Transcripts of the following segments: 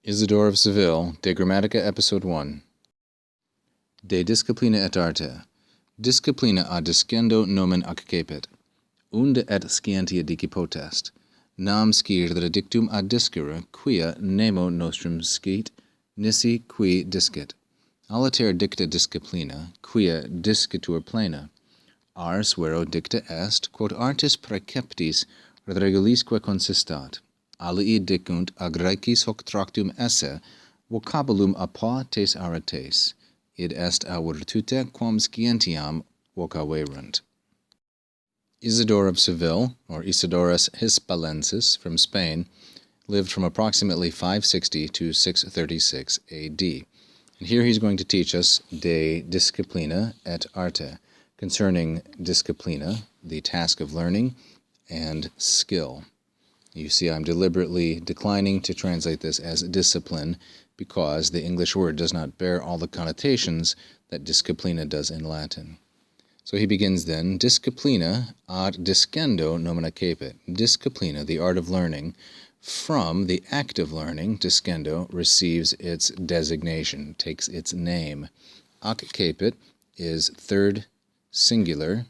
Isidore of Seville, De Grammatica, Episode 1. De disciplina et arte. Disciplina ad discendo nomen accepit, unde et scientia dici potest. Nam scire dictum ad discere, quia nemo nostrum scit, nisi qui discit. Aliter dicta disciplina, quia discitur plena. Ars vero dicta est, quod artis praeceptis regulisque consistat. Alii dicunt agrecis hoc tractum esse, vocabulum apa tes arates. Id est a virtute quam scientiam vocaverunt. Isidore of Seville, or Isidorus Hispalensis, from Spain, lived from approximately 560 to 636 A.D. And here he's going to teach us De Disciplina et Arte, concerning disciplina, the task of learning, and skill. You see, I'm deliberately declining to translate this as discipline because the English word does not bear all the connotations that disciplina does in Latin. So he begins then, disciplina ad discendo nomen accepit. Disciplina, the art of learning, from the act of learning, discendo, receives its designation, takes its name. Accepit is third singular,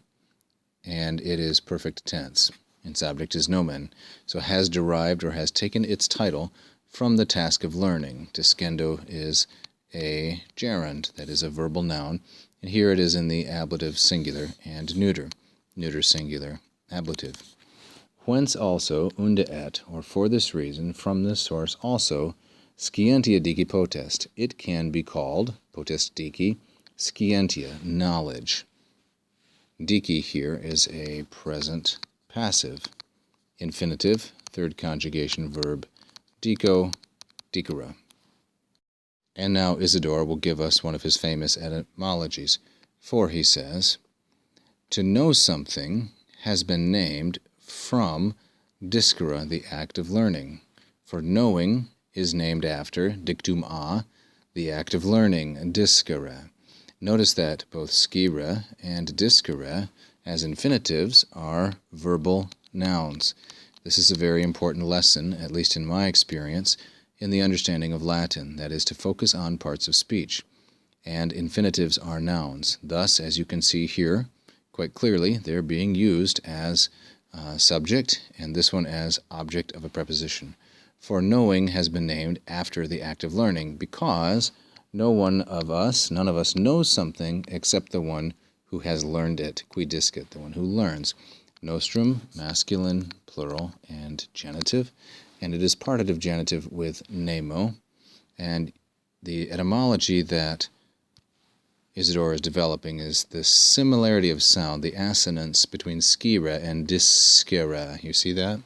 and it is perfect tense. Its object is nomen, so has derived or has taken its title from the task of learning. Discendo is a gerund, that is a verbal noun, and here it is in the ablative singular and neuter singular, ablative. Whence also, unde et, or for this reason, from this source also, scientia dici potest. It can be called, potest dici, scientia, knowledge. Dici here is a present passive infinitive, third conjugation verb, dico, dicere. And now Isidore will give us one of his famous etymologies. For, he says, to know something has been named from discere, the act of learning. For knowing is named after dictum a, the act of learning, discere. Notice that both scire and discere, as infinitives, are verbal nouns. This is a very important lesson, at least in my experience, in the understanding of Latin, that is, to focus on parts of speech. And infinitives are nouns. Thus, as you can see here, quite clearly, they're being used as subject, and this one as object of a preposition. For knowing has been named after the act of learning, because none of us knows something except the one who has learned it, qui discit, the one who learns. Nostrum, masculine, plural, and genitive, and it is partitive genitive with nemo. And the etymology that Isidore is developing is the similarity of sound, the assonance between scire and discere. You see that?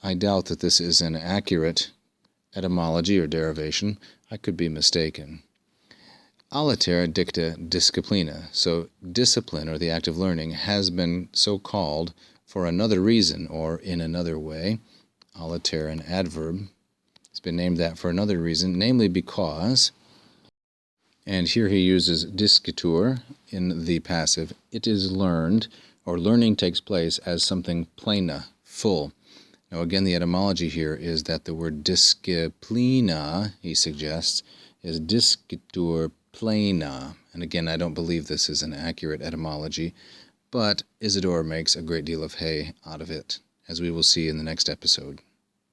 I doubt that this is an accurate etymology or derivation. I could be mistaken. Aliter dicta disciplina. So discipline, or the act of learning, has been so called for another reason, or in another way. Aliter, an adverb, has been named that for another reason, namely because, and here he uses discitur in the passive, it is learned, or learning takes place as something plena, full. Now again, the etymology here is that the word disciplina, he suggests, is discitur plena. And again, I don't believe this is an accurate etymology, but Isidore makes a great deal of hay out of it, as we will see in the next episode.